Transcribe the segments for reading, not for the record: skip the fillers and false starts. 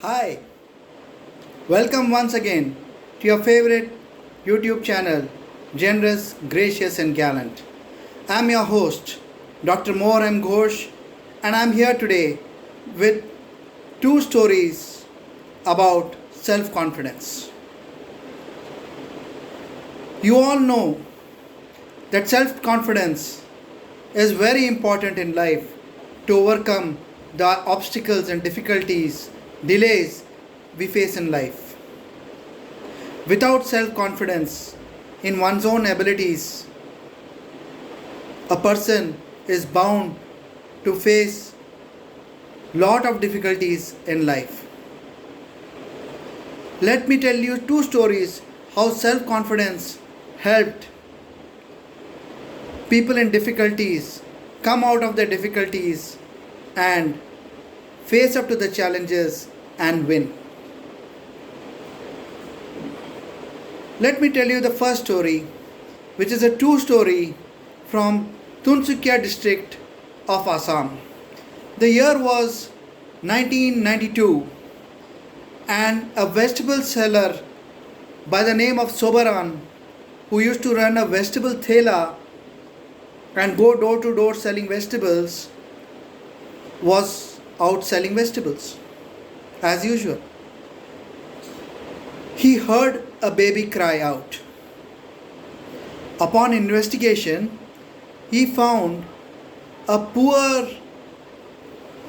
Hi, welcome once again to your favorite YouTube channel, Generous, Gracious and Gallant. I'm your host, Dr. Moore M. Ghosh, and I'm here today with two stories about self-confidence. You all know that self-confidence is very important in life to overcome the obstacles and difficulties, delays we face in life. Without self confidence in one's own abilities, a person is bound to face lot of difficulties in life. Let me tell you two stories how self confidence helped people in difficulties come out of their difficulties and face up to the challenges and win. Let me tell you the first story, which is a true story from Tinsukia district of Assam. The year was 1992, and a vegetable seller by the name of Soberan, who used to run a vegetable thela and go door to door selling vegetables, was out selling vegetables as usual. He heard a baby cry out. Upon investigation, he found a poor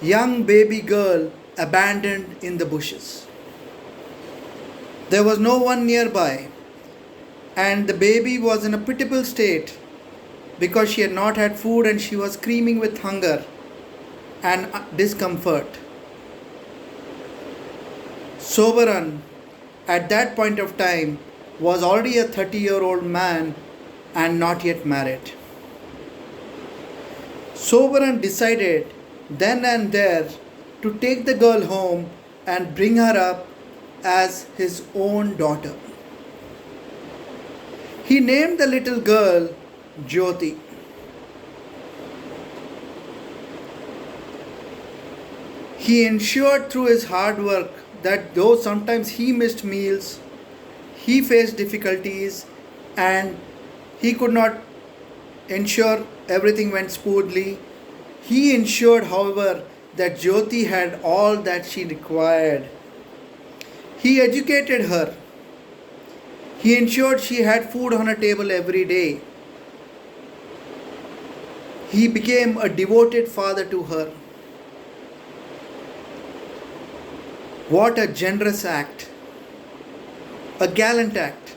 young baby girl abandoned in the bushes. There was no one nearby, and the baby was in a pitiable state because she had not had food and she was screaming with hunger and discomfort. Soberan, at that point of time, was already a 30-year-old man and not yet married. Soberan decided then and there to take the girl home and bring her up as his own daughter. He named the little girl Jyothi. He ensured through his hard work that though sometimes he missed meals, he faced difficulties, and he could not ensure everything went smoothly, he ensured, however, that Jyothi had all that she required. He educated her. He ensured she had food on her table every day. He became a devoted father to her. What a generous act, a gallant act,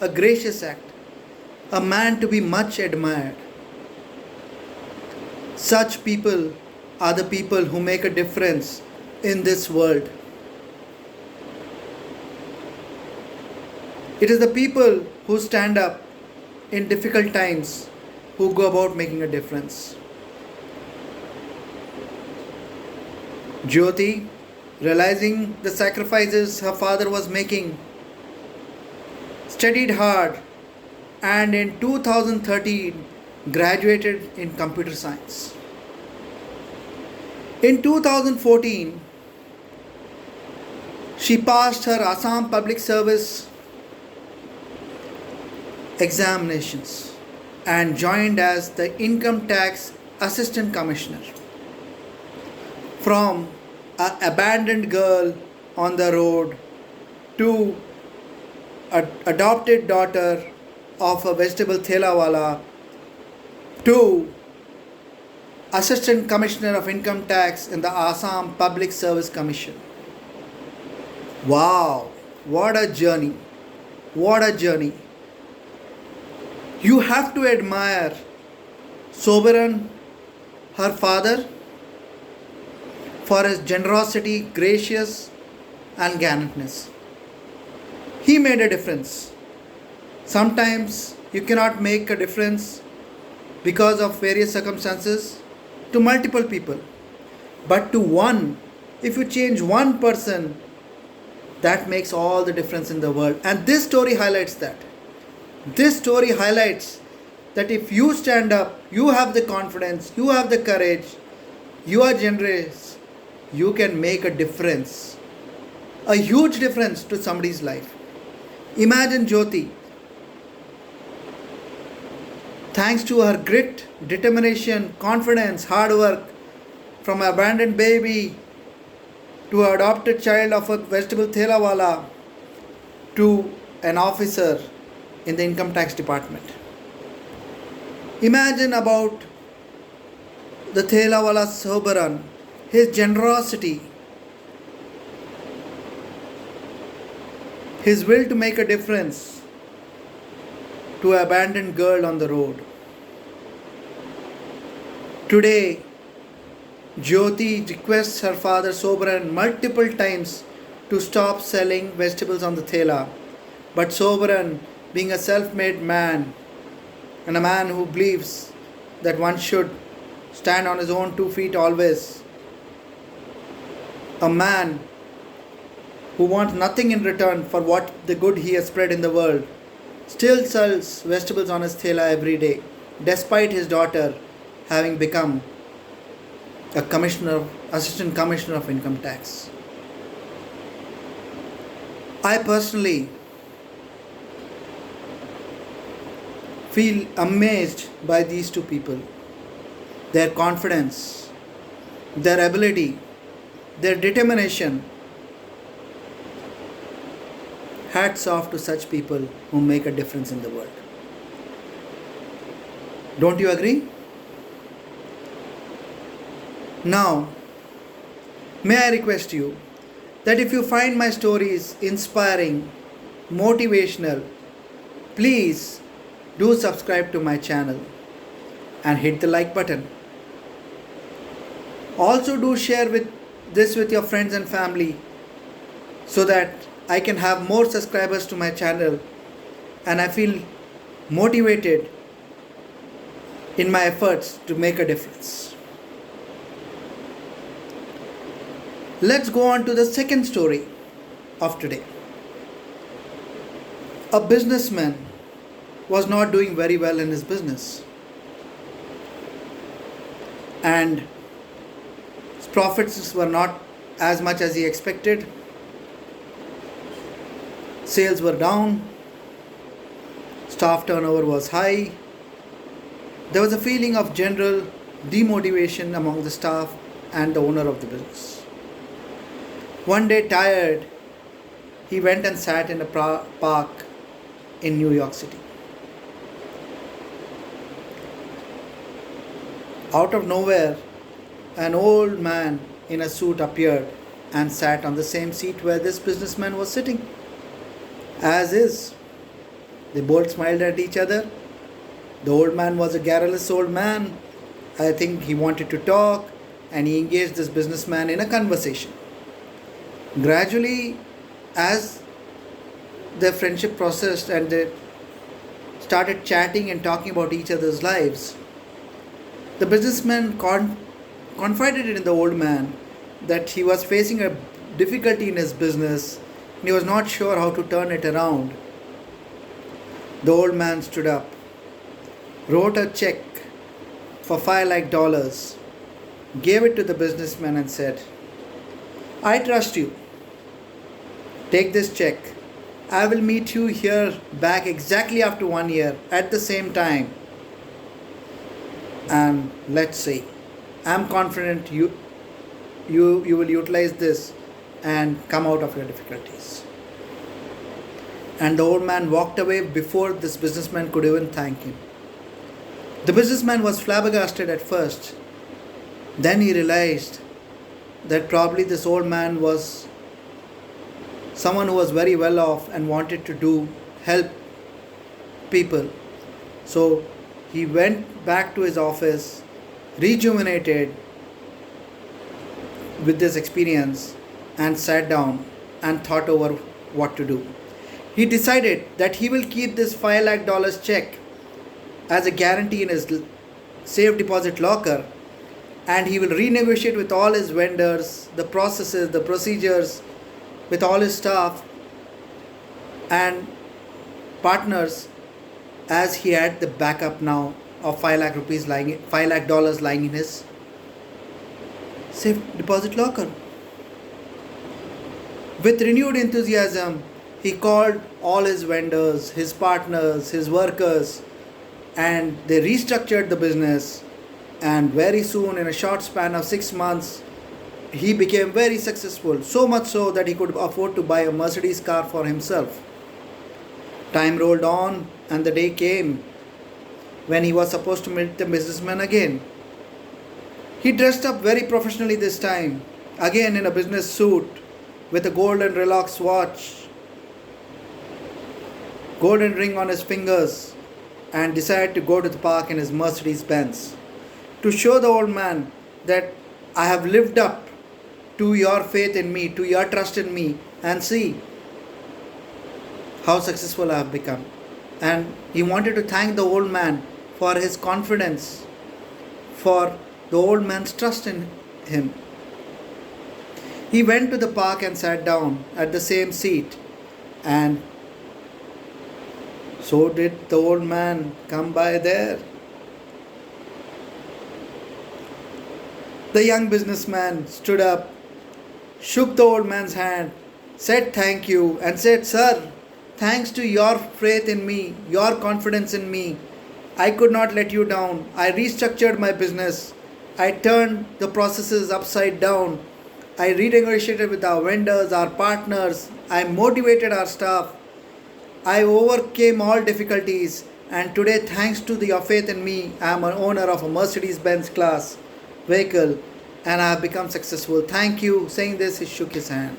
a gracious act, a man to be much admired. Such people are the people who make a difference in this world. It is the people who stand up in difficult times who go about making a difference. Jyothi, realizing the sacrifices her father was making, studied hard and in 2013 graduated in computer science. In 2014, she passed her Assam Public Service examinations and joined as the Income Tax Assistant Commissioner. From an abandoned girl on the road to an adopted daughter of a vegetable thelawala to Assistant Commissioner of Income Tax in the Assam Public Service Commission. Wow, what a journey! What a journey! You have to admire Soberan, her father, for his generosity, gracious and gallantness. He made a difference. Sometimes you cannot make a difference because of various circumstances to multiple people. But to one, if you change one person, that makes all the difference in the world. And this story highlights that. This story highlights that if you stand up, you have the confidence, you have the courage, you are generous, you can make a difference a huge difference to somebody's life. Imagine Jyothi, thanks to her grit, determination, confidence, hard work, from an abandoned baby to an adopted child of a vegetable thelawala to an officer in the income tax department. Imagine about the thelawala Soberan, his generosity, his will to make a difference to an abandoned girl on the road. Today, Jyothi requests her father Soberan multiple times to stop selling vegetables on the thela. But Soberan, being a self-made man and a man who believes that one should stand on his own 2 feet always, a man who wants nothing in return for what the good he has spread in the world, still sells vegetables on his thela every day, despite his daughter having become a assistant commissioner of income tax. I personally feel amazed by these two people, their confidence, their ability, their determination. Hats off to such people who make a difference in the world. Don't you agree? Now, may I request you that if you find my stories inspiring, motivational, please do subscribe to my channel and hit the like button. Also do share this with your friends and family so that I can have more subscribers to my channel and I feel motivated in my efforts to make a difference. Let's go on to the second story of today. A businessman was not doing very well in his business, and his profits were not as much as he expected. Sales were down, staff turnover was high. There was a feeling of general demotivation among the staff and the owner of the business. One day, tired, he went and sat in a park in New York City. Out of nowhere, an old man in a suit appeared and sat on the same seat where this businessman was sitting. As is, they both smiled at each other. The old man was a garrulous old man. I think he wanted to talk, and he engaged this businessman in a conversation. Gradually, as their friendship processed and they started chatting and talking about each other's lives, the businessman confided in the old man that he was facing a difficulty in his business and he was not sure how to turn it around. The old man stood up, wrote a check for $5 lakhs, gave it to the businessman and said, "I trust you. Take this check. I will meet you here back exactly after 1 year at the same time. And let's see. I'm confident you will utilize this and come out of your difficulties." And the old man walked away before this businessman could even thank him. The businessman was flabbergasted at first. Then he realized that probably this old man was someone who was very well off and wanted to help people. So he went back to his office, rejuvenated with this experience, and sat down and thought over what to do. He decided that he will keep this $5 lakh check as a guarantee in his safe deposit locker, and he will renegotiate with all his vendors, the processes, the procedures, with all his staff and partners, as he had the backup now of $5 lakh lying in his safe deposit locker. With renewed enthusiasm, he called all his vendors, his partners, his workers, and they restructured the business. And very soon, in a short span of 6 months, he became very successful, so much so that he could afford to buy a Mercedes car for himself. Time rolled on, and the day came when he was supposed to meet the businessman again. He dressed up very professionally this time, again in a business suit with a golden Rolex watch, golden ring on his fingers, and decided to go to the park in his Mercedes Benz to show the old man that I have lived up to your faith in me, to your trust in me, and see how successful I have become. And he wanted to thank the old man for his confidence, for the old man's trust in him. He went to the park and sat down at the same seat, and so did the old man come by there. The young businessman stood up, shook the old man's hand, said thank you, and said, "Sir, thanks to your faith in me, your confidence in me, I could not let you down. I restructured my business. I turned the processes upside down. I renegotiated with our vendors, our partners. I motivated our staff. I overcame all difficulties. And today, thanks to your faith in me, I am an owner of a Mercedes Benz class vehicle and I have become successful. Thank you." Saying this, he shook his hand.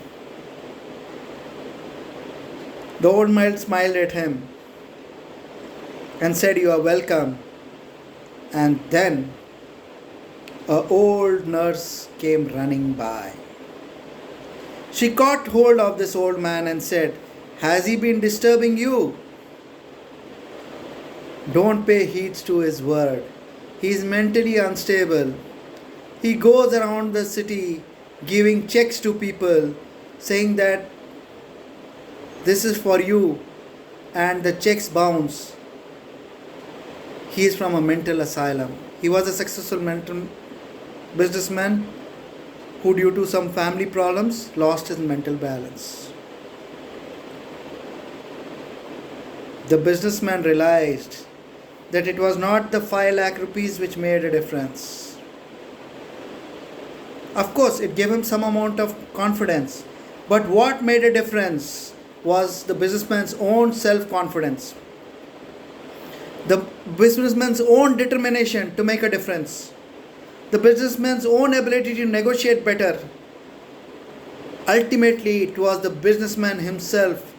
The old man smiled at him and said, "You are welcome." And then an old nurse came running by. She caught hold of this old man and said, "Has he been disturbing you? Don't pay heed to his word. He is mentally unstable. He goes around the city giving checks to people, saying that this is for you, and the checks bounce. He is from a mental asylum." He was a successful mental businessman who, due to some family problems, lost his mental balance. The businessman realized that it was not the 5 lakh rupees which made a difference. Of course, it gave him some amount of confidence, but what made a difference was the businessman's own self-confidence, the businessman's own determination to make a difference, the businessman's own ability to negotiate better. Ultimately, it was the businessman himself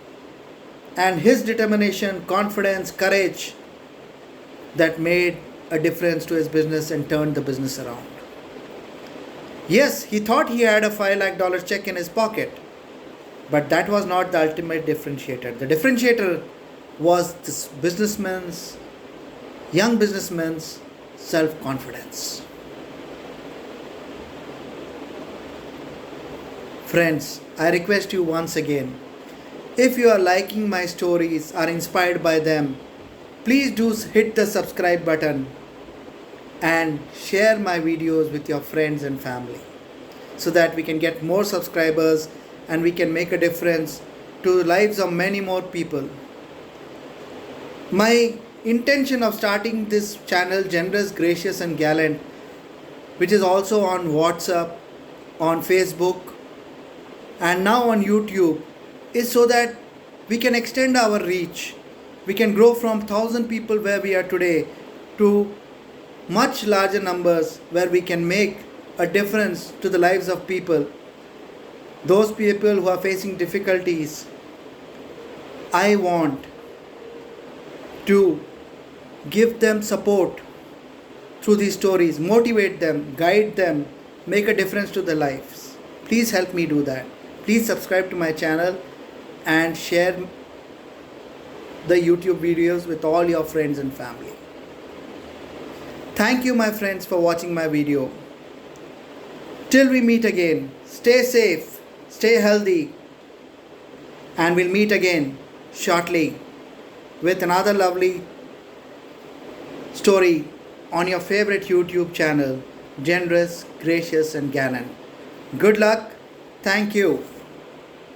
and his determination, confidence, courage that made a difference to his business and turned the business around. Yes, he thought he had a $5 lakh check in his pocket, but that was not the ultimate differentiator. The differentiator was this young businessman's self-confidence. Friends, I request you once again, if you are liking my stories or inspired by them, please do hit the subscribe button and share my videos with your friends and family so that we can get more subscribers and we can make a difference to the lives of many more people. My intention of starting this channel, Generous, Gracious and Gallant, which is also on WhatsApp, on Facebook and now on YouTube, is so that we can extend our reach. We can grow from 1,000 people where we are today to much larger numbers where we can make a difference to the lives of people. Those people who are facing difficulties, I want to give them support through these stories, motivate them, guide them, make a difference to their lives. Please help me do that. Please subscribe to my channel and share the YouTube videos with all your friends and family. Thank you, my friends, for watching my video. Till we meet again, stay safe, stay healthy, and we'll meet again shortly with another lovely story on your favorite YouTube channel, Generous, Gracious and Gallant. Good luck. Thank you.